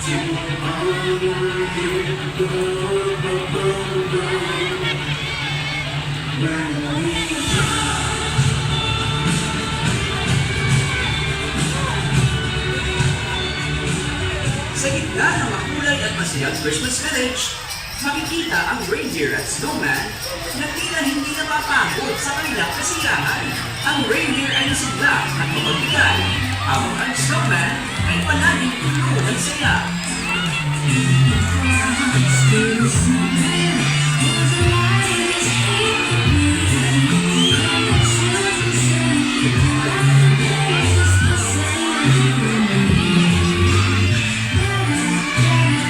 Sa gitna ng makulay at masayang Christmas village, makikita ang reindeer at snowman na tila hindi napapagod sa kanilang kasiyahan. Ang reindeer ay nasigla at mapagbigay, habang ang snowman ay palaging puno ng saya.